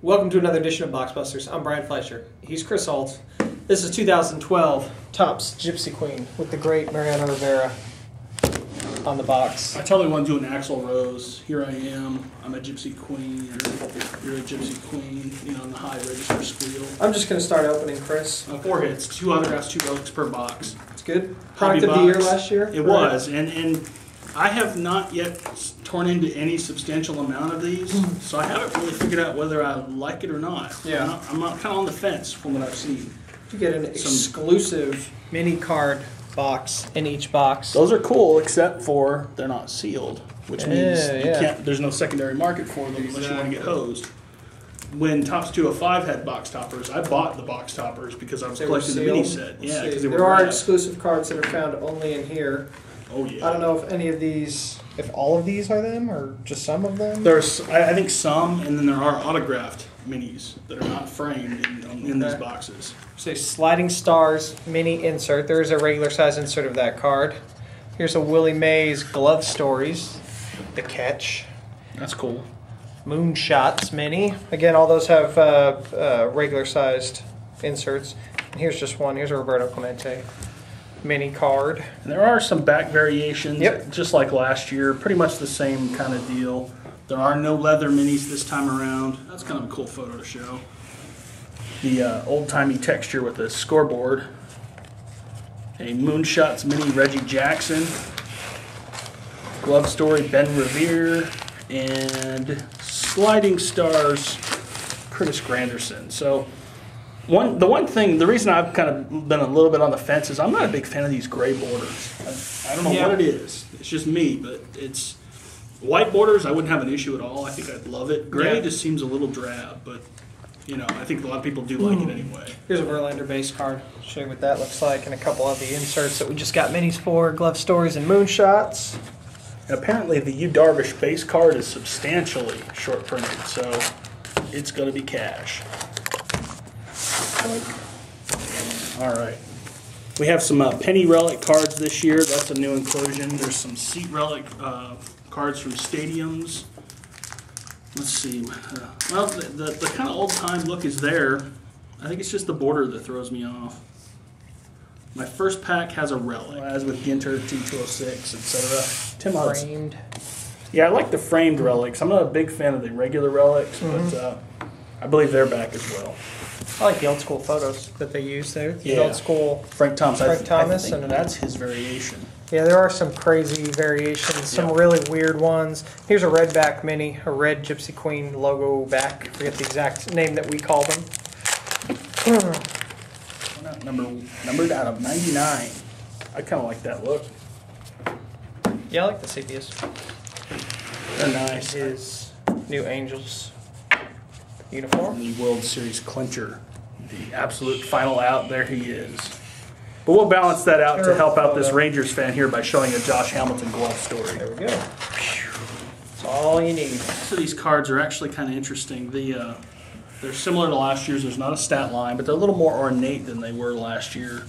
Welcome to another edition of Boxbusters. I'm Brian Fleischer. He's Chris Holt. This is 2012 Topps Gypsy Queen with the great Mariano Rivera on the box. I totally want to do an Axl Rose. Here I am. I'm a Gypsy Queen. You're a Gypsy Queen. You know, in the high register squeal. I'm just going to start opening, Chris. 4 hits, 2 autographs, 2 relics per box. It's good. Product of the year last year? It was, and I have not yet torn into any substantial amount of these, so I haven't really figured out whether I like it or not. Yeah. I'm not kind of on the fence from what I've seen. You get an exclusive mini card box in each box. Those are cool, except for they're not sealed, which means you can't. There's no secondary market for them unless you want to get hosed. When Topps 205 had box toppers, I bought the box toppers because I was collecting the mini set. Yeah, because there are exclusive cards that are found only in here. Oh yeah. I don't know if any of these, if all of these are them or just some of them. There's, I think some, and then there are autographed minis that are not framed in these boxes. So Sliding Stars mini insert. There is a regular size insert of that card. Here's a Willie Mays Glove Stories, the catch. That's cool. Moonshots mini. Again, all those have regular sized inserts. And here's just one. Here's a Roberto Clemente mini card. And there are some back variations, just like last year. Pretty much the same kind of deal. There are no leather minis this time around. That's kind of a cool photo to show. The old-timey texture with the scoreboard. A Moonshots mini Reggie Jackson. Glove Story Ben Revere. And Sliding Stars Curtis Granderson. So the reason I've kind of been a little bit on the fence is I'm not a big fan of these gray borders. I don't know what it is. It's just me, but it's white borders I wouldn't have an issue at all. I think I'd love it. Gray just seems a little drab, but you know, I think a lot of people do like it anyway. Here's a Verlander base card. I'll show you what that looks like, and a couple of the inserts that we just got minis for, Glove Stories and Moonshots. And apparently the Yu Darvish base card is substantially short printed, so it's going to be cash. All right. We have some Penny Relic cards this year. That's a new inclusion. There's some Seat Relic cards from stadiums. Let's see. Well, the kind of old-time look is there. I think it's just the border that throws me off. My first pack has a relic, as with Ginter, T206, etc. Tim Hudson. Framed. Yeah, I like the framed relics. I'm not a big fan of the regular relics, but I believe they're back as well. I like the old school photos that they use there. The old school Frank Thomas. I think that's his variation. Yeah, there are some crazy variations, some really weird ones. Here's a red back mini, a red Gypsy Queen logo back. I forget the exact name that we call them. Numbered out of 99. I kind of like that look. Yeah, I like the sepias. They're nice. His new Angels uniform. The World Series clincher. The absolute final out. There he is. But we'll balance that out to help out this Rangers fan here by showing a Josh Hamilton glove story. There we go. That's all you need. So these cards are actually kind of interesting. They're similar to last year's. There's not a stat line, but they're a little more ornate than they were last year.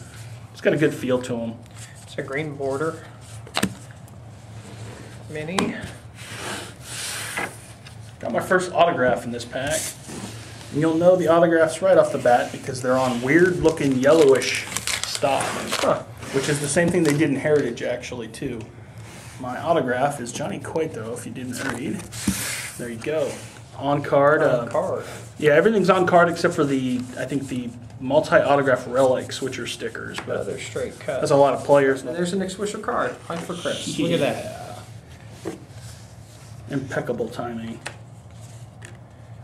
It's got a good feel to them. It's a green border mini. Got my first autograph in this pack. And you'll know the autographs right off the bat because they're on weird-looking yellowish stock, which is the same thing they did in Heritage, actually, too. My autograph is Johnny Cueto, if you didn't read. There you go. On card. Yeah, everything's on card except for I think the multi-autograph relics, which are stickers. But they're straight cut. That's a lot of players. And there's an Nick Swisher card. Hunt for Chris. Look at that. Impeccable timing.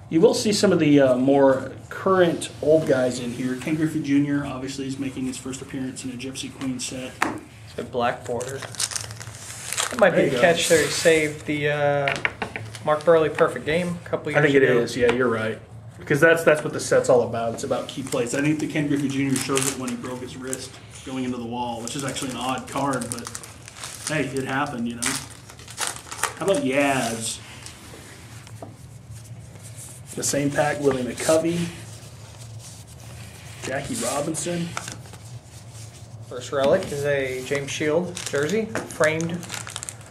You will see some of the more current old guys in here. Ken Griffey Jr. obviously is making his first appearance in a Gypsy Queen set. It's a black border. That might be the catch there. He saved the Mark Burley perfect game a couple years ago. I think it is. Yeah, you're right. Because that's what the set's all about. It's about key plays. I think the Ken Griffey Jr. shows it when he broke his wrist going into the wall, which is actually an odd card, but hey, it happened, you know. How about Yaz? The same pack, Willie McCovey, Jackie Robinson. First relic is a James Shield jersey, framed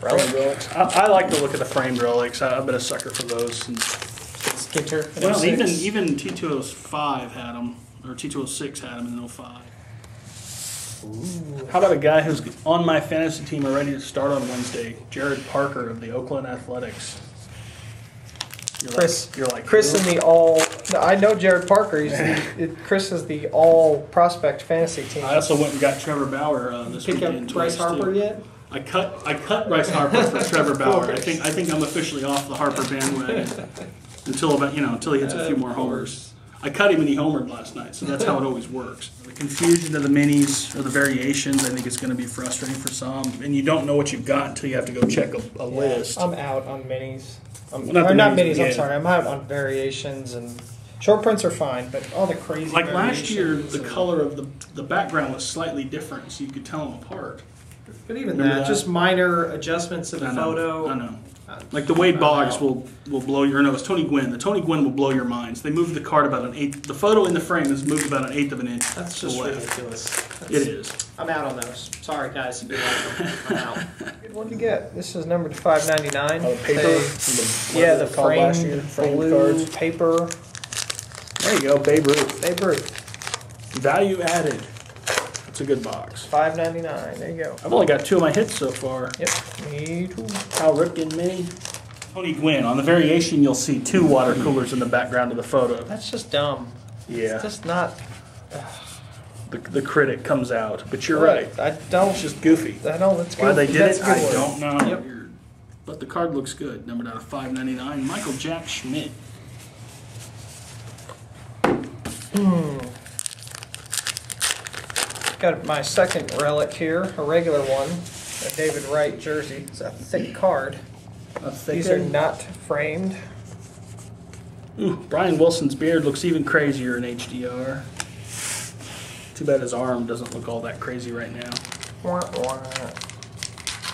relic. I like the look of the framed relics. I've been a sucker for those since Skinter. Well, even T205 had them, or T206 had them in 05. Ooh. How about a guy who's on my fantasy team and ready to start on Wednesday? Jared Parker of the Oakland Athletics. Chris Chris in the all. I know Jared Parker. Chris is the all prospect fantasy team. I also went and got Trevor Bauer this weekend. Pick up Bryce Harper yet? I cut Bryce Harper for Trevor Bauer. I think I'm officially off the Harper bandwagon until he hits a few more homers. I cut him and he homered last night, so that's how it always works. The confusion of the minis or the variations, I think it's going to be frustrating for some, and you don't know what you've got until you have to go check a list. I'm out on minis. Not minis. I'm sorry. I'm out on variations, and short prints are fine, but all the crazy. Like last year, the color of the background was slightly different, so you could tell them apart. But even that, just minor adjustments to the photo. I know. Like the Wade Boggs will blow your. No, it's Tony Gwynn. The Tony Gwynn will blow your minds. They moved the card about an eighth. The photo in the frame is moved about an eighth of an inch. That's just ridiculous. It is. I'm out on those. Sorry, guys. I'm out. What did you get? This is numbered to $5.99. Oh, paper. The framed blue cards. Paper. There you go, Babe Ruth. Babe Ruth. Value added. It's a good box. $5.99. There you go. I've only got 2 of my hits so far. Yep. Me too. Cal Ripken mini. Tony Gwynn. On the variation, you'll see 2 water coolers in the background of the photo. That's just dumb. Yeah. It's just not. The critic comes out, but you're right. I don't. It's just goofy. I don't. It's goofy. Why they did it, I don't know. Yep. But the card looks good. Numbered out of $5.99. Michael Jack Schmidt. Got my second relic here, a regular one, a David Wright jersey. It's a thick card. These are not framed. Ooh, Brian Wilson's beard looks even crazier in HDR. Too bad his arm doesn't look all that crazy right now.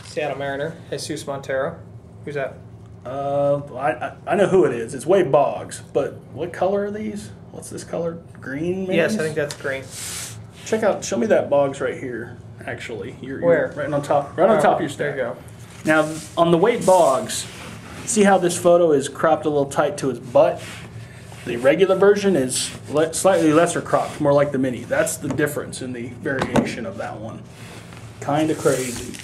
Seattle Mariner, Jesus Montero. Who's that? I know who it is. It's Wade Boggs. But what color are these? What's this color? Green? Maybe? Yes, I think that's green. Check out. Show me that Boggs right here. Actually, Where? Right on top. Right on top of your stack. There you go. Now on the Wade Boggs, see how this photo is cropped a little tight to his butt. The regular version is slightly lesser cropped, more like the mini. That's the difference in the variation of that one. Kind of crazy.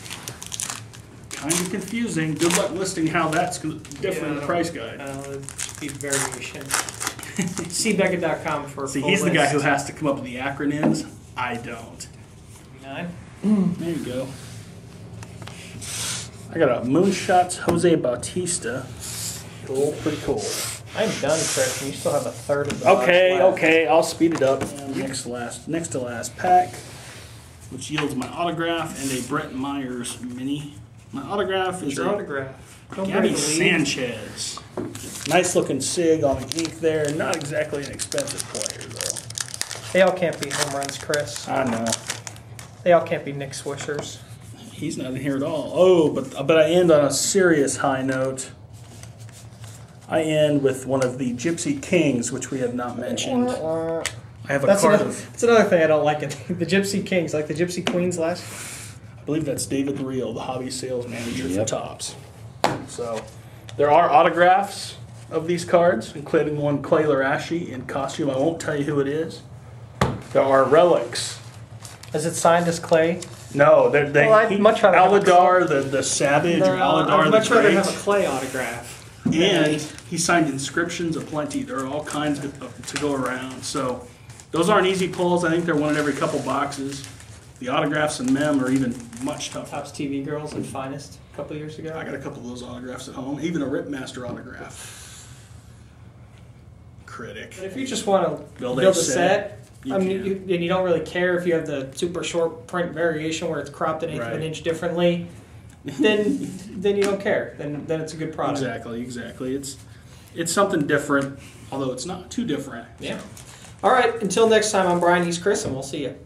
Kind of confusing. Good luck listing how that's different in the price guide. It'd be variation. See Beckett.com for See, full he's list. the guy who has to come up with the acronyms. I don't. 9. There you go. I got a Moonshots Jose Bautista. Cool, pretty cool. I'm done, Chris. You still have a third of the box Okay, left. okay, I'll speed it up. Next to last pack, which yields my autograph and a Brett Myers mini. My autograph is your autograph. Gabby Sanchez. Nice looking sig on the ink there. Not exactly an expensive player though. They all can't be home runs, Chris. I know. They all can't be Nick Swishers. He's not in here at all. Oh, but I end on a serious high note. I end with one of the Gypsy Kings, which we have not mentioned. I have a card of... That's another thing I don't like. The Gypsy Kings, like the Gypsy Queens last year. I believe that's David Reel, the hobby sales manager for Topps. So there are autographs of these cards, including one Clay Larashi in costume. I won't tell you who it is. There are relics. Is it signed as Clay? No, I'd much rather Aladar, the Savage, or Aladar, I'd much the rather Great. have a Clay autograph. And he signed inscriptions aplenty. There are all kinds to go around. So those aren't easy pulls. I think they're one in every couple boxes. The autographs and mem are even much tougher. Topps TV Girls and Finest a couple years ago. I got a couple of those autographs at home. Even a Ripmaster autograph. Critic. But if you just want to build a set, and you don't really care if you have the super short print variation where it's cropped an eighth of an inch differently, then you don't care. Then it's a good product. Exactly. It's something different, although it's not too different. Yeah. All right. Until next time, I'm Brian. He's Chris, and we'll see you.